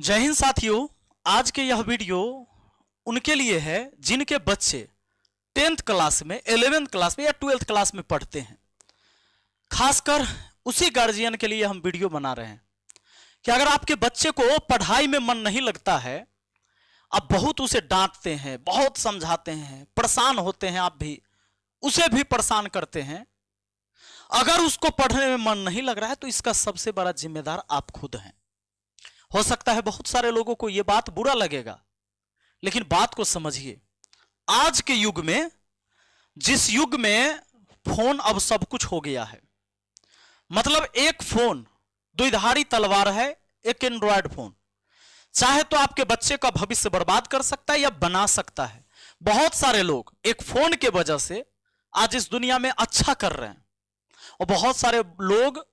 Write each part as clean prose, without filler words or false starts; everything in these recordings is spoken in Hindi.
जय हिंद साथियों। आज के यह वीडियो उनके लिए है जिनके बच्चे 10th क्लास में, 11th क्लास में या 12th क्लास में पढ़ते हैं। खासकर उसी गार्जियन के लिए हम वीडियो बना रहे हैं कि अगर आपके बच्चे को पढ़ाई में मन नहीं लगता है, आप बहुत उसे डांटते हैं, बहुत समझाते हैं, परेशान होते हैं, आप भी उसे भी परेशान करते हैं। अगर उसको पढ़ने में मन नहीं लग रहा है तो इसका सबसे बड़ा जिम्मेदार आप खुद हैं। हो सकता है बहुत सारे लोगों को यह बात बुरा लगेगा, लेकिन बात को समझिए। आज के युग में, जिस युग में फोन अब सब कुछ हो गया है, मतलब एक फोन द्विधारी तलवार है। एक एंड्रॉयड फोन चाहे तो आपके बच्चे का भविष्य बर्बाद कर सकता है या बना सकता है। बहुत सारे लोग एक फोन के वजह से आज इस दुनिया में अच्छा कर रहे हैं और बहुत सारे लोग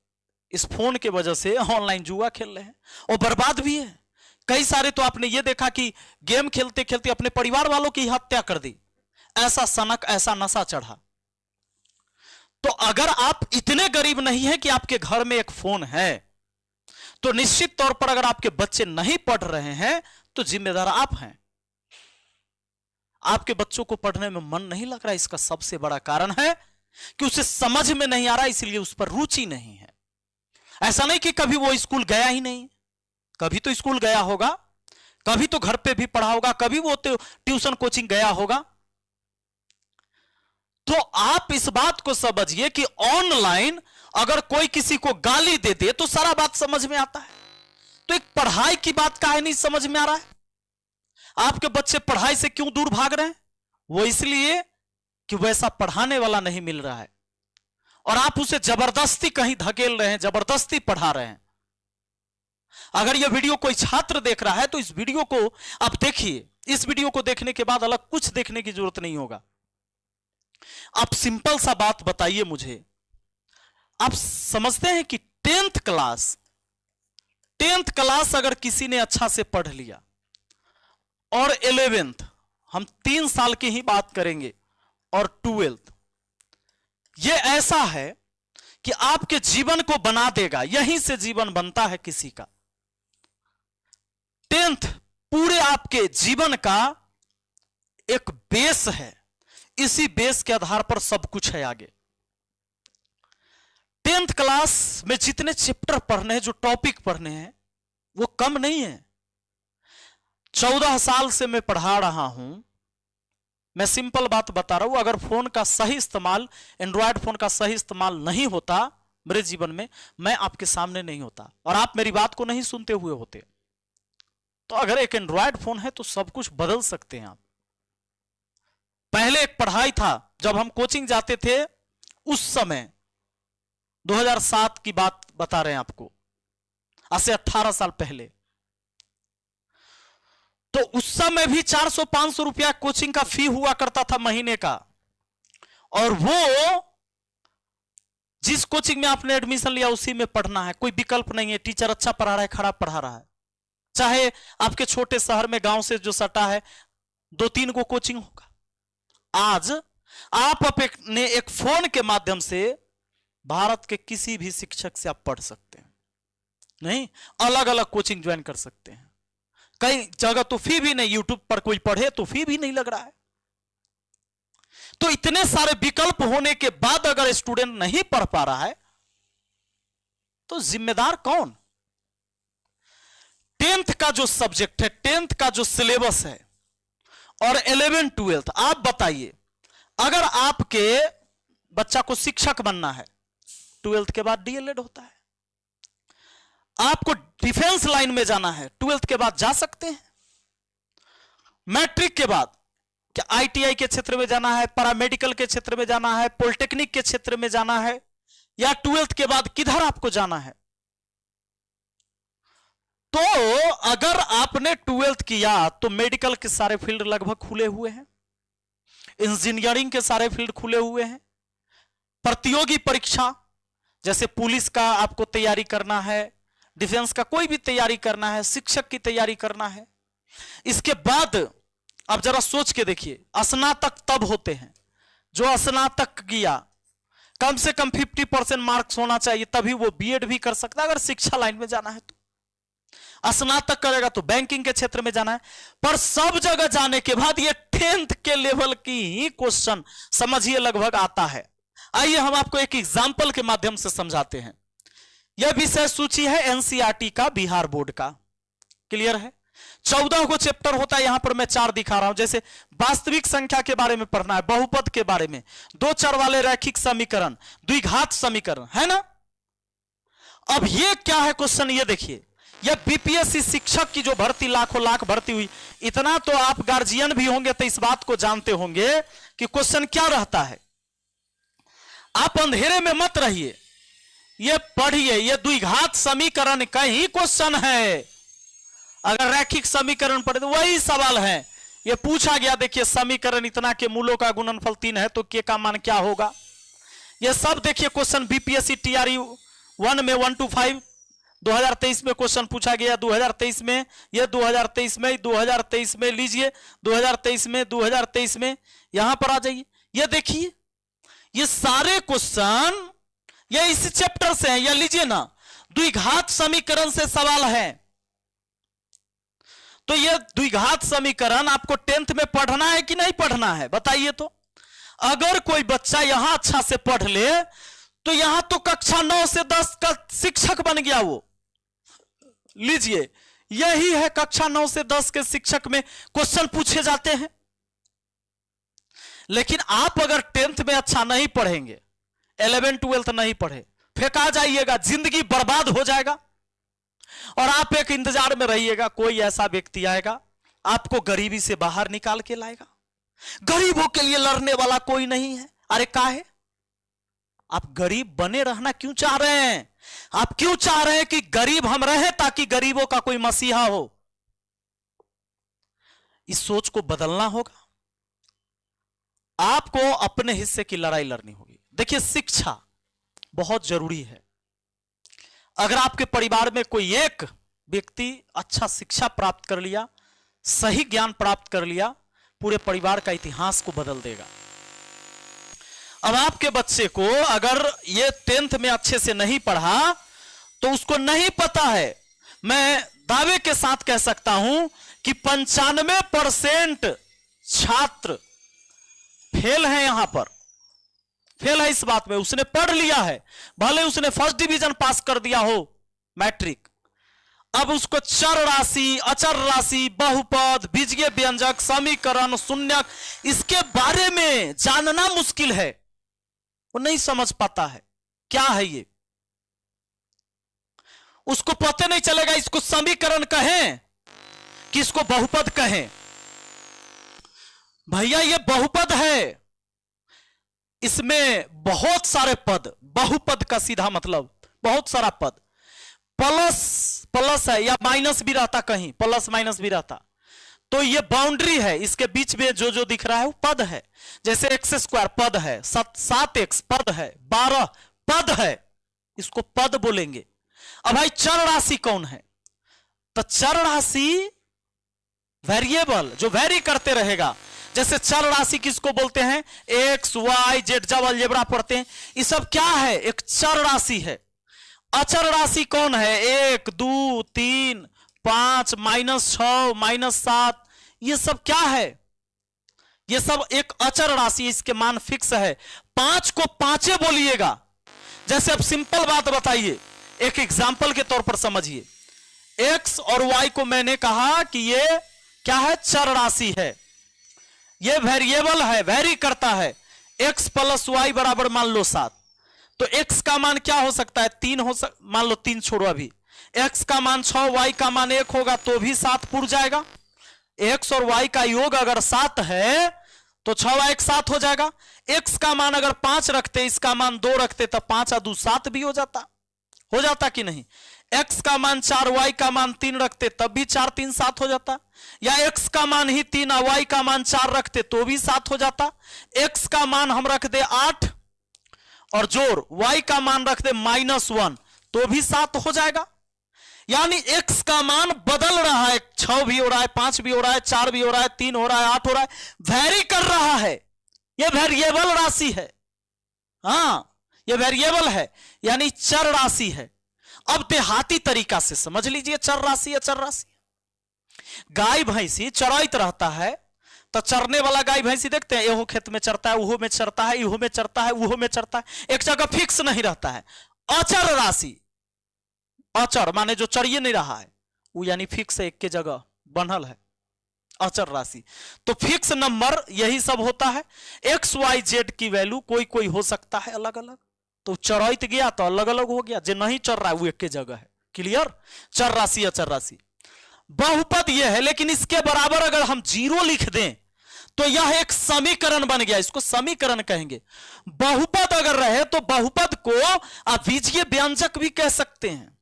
इस फोन के वजह से ऑनलाइन जुआ खेल रहे हैं और बर्बाद भी है। कई सारे तो आपने ये देखा कि गेम खेलते खेलते अपने परिवार वालों की हत्या कर दी। ऐसा सनक, ऐसा नशा चढ़ा। तो अगर आप इतने गरीब नहीं है कि आपके घर में एक फोन है, तो निश्चित तौर पर अगर आपके बच्चे नहीं पढ़ रहे हैं तो जिम्मेदार आप हैं। आपके बच्चों को पढ़ने में मन नहीं लग रहा, इसका सबसे बड़ा कारण है कि उसे समझ में नहीं आ रहा, इसलिए उस पर रुचि नहीं है। ऐसा नहीं कि कभी वो स्कूल गया ही नहीं, कभी तो स्कूल गया होगा, कभी तो घर पे भी पढ़ा होगा, कभी वो तो ट्यूशन कोचिंग गया होगा। तो आप इस बात को समझिए कि ऑनलाइन अगर कोई किसी को गाली दे दे तो सारा बात समझ में आता है, तो एक पढ़ाई की बात काहे नहीं समझ में आ रहा है? आपके बच्चे पढ़ाई से क्यों दूर भाग रहे हैं? वो इसलिए कि वैसा पढ़ाने वाला नहीं मिल रहा है और आप उसे जबरदस्ती कहीं धकेल रहे हैं, जबरदस्ती पढ़ा रहे हैं। अगर यह वीडियो कोई छात्र देख रहा है तो इस वीडियो को आप देखिए। इस वीडियो को देखने के बाद अलग कुछ देखने की जरूरत नहीं होगा। आप सिंपल सा बात बताइए मुझे, आप समझते हैं कि 10th क्लास अगर किसी ने अच्छा से पढ़ लिया और 11th, हम 3 साल की ही बात करेंगे, और 12th, यह ऐसा है कि आपके जीवन को बना देगा। यहीं से जीवन बनता है किसी का। 10th पूरे आपके जीवन का एक बेस है। इसी बेस के आधार पर सब कुछ है आगे। 10th क्लास में जितने चैप्टर पढ़ने हैं, जो टॉपिक पढ़ने हैं, वो कम नहीं है। 14 साल से मैं पढ़ा रहा हूं। मैं सिंपल बात बता रहा हूं, अगर फोन का सही इस्तेमाल, एंड्रॉयड फोन का सही इस्तेमाल नहीं होता मेरे जीवन में, मैं आपके सामने नहीं होता और आप मेरी बात को नहीं सुनते हुए होते। तो अगर एक एंड्रॉयड फोन है तो सब कुछ बदल सकते हैं आप। पहले एक पढ़ाई था, जब हम कोचिंग जाते थे उस समय, 2007 की बात बता रहे हैं आपको, आज से 18 साल पहले। तो उस समय भी 400-500 रुपया कोचिंग का फी हुआ करता था महीने का, और वो जिस कोचिंग में आपने एडमिशन लिया उसी में पढ़ना है, कोई विकल्प नहीं है। टीचर अच्छा पढ़ा रहा है, खराब पढ़ा रहा है, चाहे आपके छोटे शहर में, गांव से जो सटा है 2-3 को कोचिंग होगा। आज आप अपने एक फोन के माध्यम से भारत के किसी भी शिक्षक से आप पढ़ सकते हैं। नहीं, अलग अलग कोचिंग ज्वाइन कर सकते हैं। कई जगह तो फी भी नहीं, यूट्यूब पर कोई पढ़े तो फी भी नहीं लग रहा है। तो इतने सारे विकल्प होने के बाद अगर स्टूडेंट नहीं पढ़ पा रहा है तो जिम्मेदार कौन? 10th का जो सब्जेक्ट है, 10th का जो सिलेबस है, और 11th 12th, आप बताइए, अगर आपके बच्चा को शिक्षक बनना है, 12th के बाद डीएलएड होता है। आपको डिफेंस लाइन में जाना है, 12th के बाद जा सकते हैं। मैट्रिक के बाद क्या आईटीआई के क्षेत्र में जाना है, पैरामेडिकल के क्षेत्र में जाना है, पॉलिटेक्निक के क्षेत्र में जाना है, या 12th के बाद किधर आपको जाना है? तो अगर आपने 12th किया तो मेडिकल के सारे फील्ड लगभग खुले हुए हैं, इंजीनियरिंग के सारे फील्ड खुले हुए हैं। प्रतियोगी परीक्षा जैसे पुलिस का आपको तैयारी करना है, डिफेंस का कोई भी तैयारी करना है, शिक्षक की तैयारी करना है। इसके बाद आप जरा सोच के देखिए, स्नातक तब होते हैं जो स्नातक किया, कम से कम 50% मार्क्स होना चाहिए, तभी वो बीएड भी कर सकता है अगर शिक्षा लाइन में जाना है तो। स्नातक करेगा तो बैंकिंग के क्षेत्र में जाना है। पर सब जगह जाने के बाद ये 10th के लेवल की ही क्वेश्चन समझिए लगभग आता है। आइए हम आपको एक एग्जाम्पल के माध्यम से समझाते हैं। यह विषय सूची है एनसीईआरटी का, बिहार बोर्ड का। क्लियर है? 14 को चैप्टर होता है, यहां पर मैं 4 दिखा रहा हूं। जैसे वास्तविक संख्या के बारे में पढ़ना है, बहुपद के बारे में, 2 चर वाले रैखिक समीकरण, द्विघात समीकरण, है ना। अब ये क्या है क्वेश्चन, ये देखिए। यह बीपीएससी शिक्षक की जो भर्ती लाखों लाख भर्ती हुई, इतना तो आप गार्जियन भी होंगे तो इस बात को जानते होंगे कि क्वेश्चन क्या रहता है। आप अंधेरे में मत रहिए, ये पढ़िए। ये द्विघात समीकरण का ही क्वेश्चन है। अगर रैखिक समीकरण पढ़े तो वही सवाल है। ये पूछा गया, देखिए समीकरण इतना के मूलों का गुणनफल 3 है तो के का मान क्या होगा। ये सब देखिए क्वेश्चन बीपीएससी टीआरई 1 में 1 to 5 2023 में क्वेश्चन पूछा गया। 2023 में, ये 2023 में, 2023 में लीजिए, 2023 में यहां पर आ जाइए। ये देखिए ये सारे क्वेश्चन ये इस चैप्टर से हैं। ये लीजिए ना, द्विघात समीकरण से सवाल है। तो ये द्विघात समीकरण आपको 10th में पढ़ना है कि नहीं पढ़ना है, बताइए तो। अगर कोई बच्चा यहां अच्छा से पढ़ ले तो यहां तो कक्षा 9 से 10 का शिक्षक बन गया वो। लीजिए, यही है कक्षा 9 से 10 के शिक्षक में क्वेश्चन पूछे जाते हैं। लेकिन आप अगर 10th में अच्छा नहीं पढ़ेंगे, 11 12 नहीं पढ़े, फेंका जाइएगा, जिंदगी बर्बाद हो जाएगा। और आप एक इंतजार में रहिएगा, कोई ऐसा व्यक्ति आएगा आपको गरीबी से बाहर निकाल के लाएगा। गरीबों के लिए लड़ने वाला कोई नहीं है। अरे काहे? आप गरीब बने रहना क्यों चाह रहे हैं? आप क्यों चाह रहे हैं कि गरीब हम रहे ताकि गरीबों का कोई मसीहा हो? इस सोच को बदलना होगा। आपको अपने हिस्से की लड़ाई लड़नी होगी। देखिए, शिक्षा बहुत जरूरी है। अगर आपके परिवार में कोई एक व्यक्ति अच्छा शिक्षा प्राप्त कर लिया, सही ज्ञान प्राप्त कर लिया, पूरे परिवार का इतिहास को बदल देगा। अब आपके बच्चे को अगर ये 10th में अच्छे से नहीं पढ़ा तो उसको नहीं पता है। मैं दावे के साथ कह सकता हूं कि 95% छात्र फेल है। यहां पर फेल है इस बात में, उसने पढ़ लिया है, भले उसने फर्स्ट डिवीजन पास कर दिया हो मैट्रिक। अब उसको चर राशि, अचर राशि, बहुपद, बीजीय व्यंजक, समीकरण, शून्यक, इसके बारे में जानना मुश्किल है। वो नहीं समझ पाता है क्या है ये। उसको पता नहीं चलेगा इसको समीकरण कहें कि इसको बहुपद कहें। भैया ये बहुपद है, इसमें बहुत सारे पद। बहुपद का सीधा मतलब बहुत सारा पद। प्लस है या माइनस भी रहता, कहीं प्लस माइनस भी रहता, तो ये बाउंड्री है। इसके बीच में जो जो दिख रहा है वो पद है। जैसे x² पद है, 7x पद है, 12 पद है, इसको पद बोलेंगे। अब भाई चर राशि कौन है? तो चर राशि वेरिएबल जो वेरी करते रहेगा। जैसे चर राशि किसको बोलते हैं? x, y, z, जब अलजेब्रा पढ़ते हैं, ये सब क्या है? एक चर राशि है। अचर राशि कौन है? 1, 2, 3, 5, -6, -7, ये सब क्या है? ये सब एक अचर राशि, इसके मान फिक्स है। 5 को 5 बोलिएगा। जैसे अब सिंपल बात बताइए, एक एग्जाम्पल के तौर पर समझिए। x और y को मैंने कहा कि ये क्या है? चर राशि है। ये वेरिएबल है, वेरी करता है। x + y बराबर मान लो 7, तो x का मान क्या हो सकता है? 3 मान लो 3 छोड़ो अभी। x का मान 6, y का मान 1 होगा तो भी 7 पुर जाएगा। x और y का योग अगर 7 है तो 6 × 1 7 हो जाएगा। x का मान अगर 5 रखते, इसका मान 2 रखते, तब 5 × 2 7 भी हो जाता कि नहीं? x का मान 4, y का मान 3 रखते, तब भी 4 3 7 हो जाता। या x का मान ही 3 और y का मान 4 रखते तो भी 7 हो जाता। x का मान हम रख दे 8 और जोड़ y का मान रख दे -1 तो भी 7 हो जाएगा। यानी x का मान बदल रहा है, 6 भी हो रहा है, 5 भी हो रहा है, 4 भी हो रहा है, 3 हो रहा है, 8 हो रहा है, वेरी कर रहा है। यह वेरिएबल राशि है। हाँ, यह वेरिएबल है, यानी चर राशि है। अब देहाती तरीका से समझ लीजिए, चर राशि अचर राशि। गाय भैंसी चराइत रहता है, तो चरने वाला गाय भैंसी देखते हैं, एहो खेत में चरता है, उहो में चरता है, इहो में चरता है, उहो में चरता है, एक जगह फिक्स नहीं रहता है। अचर राशि, अचर माने जो चरिए नहीं रहा है, वो यानी फिक्स है, एक के जगह बनल है, अचर राशि। तो फिक्स नंबर यही सब होता है। एक्स वाई जेड की वैल्यू कोई कोई हो सकता है अलग अलग, तो चरैत गया तो अलग अलग हो गया, जो नहीं चर रहा है वो एक के जगह है। क्लियर? चर राशि अचर राशि। बहुपद यह है, लेकिन इसके बराबर अगर हम जीरो लिख दें तो यह एक समीकरण बन गया, इसको समीकरण कहेंगे। बहुपद अगर रहे तो बहुपद को आप बीजीय व्यंजक भी कह सकते हैं,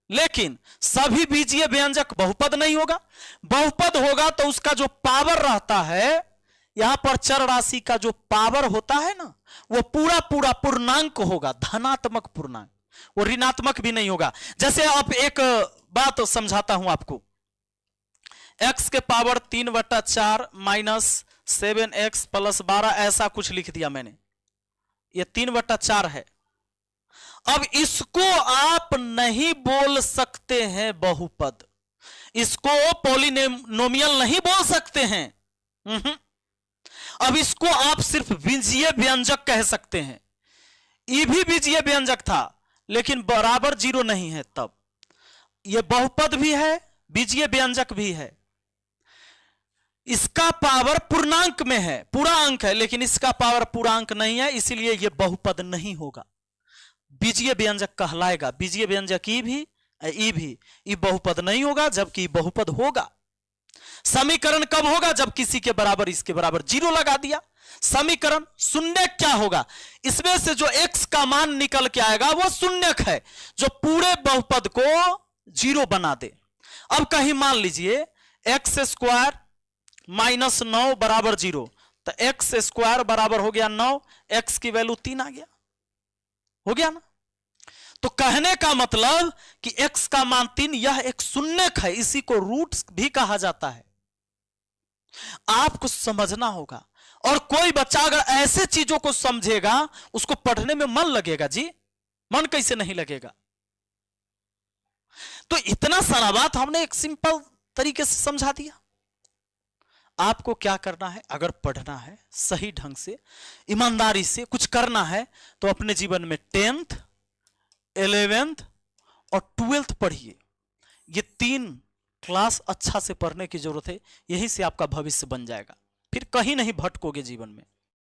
लेकिन सभी बीजीय व्यंजक बहुपद नहीं होगा। बहुपद होगा तो उसका जो पावर रहता है, यहां पर चर राशि का जो पावर होता है ना, वो पूरा पूरा पूर्णांक होगा, धनात्मक पूर्णांक, वो ऋणात्मक भी नहीं होगा। जैसे आप एक बात समझाता हूं आपको, x के पावर 3/4 माइनस 7x प्लस 12 ऐसा कुछ लिख दिया मैंने, ये 3/4 है। अब इसको आप नहीं बोल सकते हैं बहुपद, इसको पॉलिनोमियल नहीं बोल सकते हैं। अब इसको आप सिर्फ बीजीय व्यंजक कह सकते हैं। ये भी बीजीय व्यंजक था, लेकिन बराबर जीरो नहीं है, तब ये बहुपद भी है, बीजीय व्यंजक भी है। इसका पावर पूर्णांक में है, पूरा अंक है, लेकिन इसका पावर पूर्णांक नहीं है, इसलिए यह बहुपद नहीं होगा, बीजीय व्यंजक कहलाएगा। बीजीय व्यंजक ई भी ई बहुपद नहीं होगा, जबकि बहुपद होगा। समीकरण कब होगा? जब किसी के बराबर इसके बराबर जीरो लगा दिया। समीकरण शून्य क्या होगा? इसमें से जो x का मान निकल के आएगा वो शून्यक है, जो पूरे बहुपद को जीरो बना दे। अब कहीं मान लीजिए एक्स स्क्वायर माइनस 9 बराबर जीरो, तो एक्स स्क्वायर बराबर हो गया 9, एक्स की वैल्यू 3 आ गया, हो गया ना। तो कहने का मतलब कि x का मान 3, यह एक शून्यक है, इसी को रूट भी कहा जाता है। आपको समझना होगा। और कोई बच्चा अगर ऐसे चीजों को समझेगा, उसको पढ़ने में मन लगेगा जी, मन कैसे नहीं लगेगा। तो इतना सारा बात हमने एक सिंपल तरीके से समझा दिया। आपको क्या करना है? अगर पढ़ना है सही ढंग से, ईमानदारी से कुछ करना है, तो अपने जीवन में 10th, 11th और 12th पढ़िए। ये 3 क्लास अच्छा से पढ़ने की जरूरत है, यहीं से आपका भविष्य बन जाएगा, फिर कहीं नहीं भटकोगे जीवन में।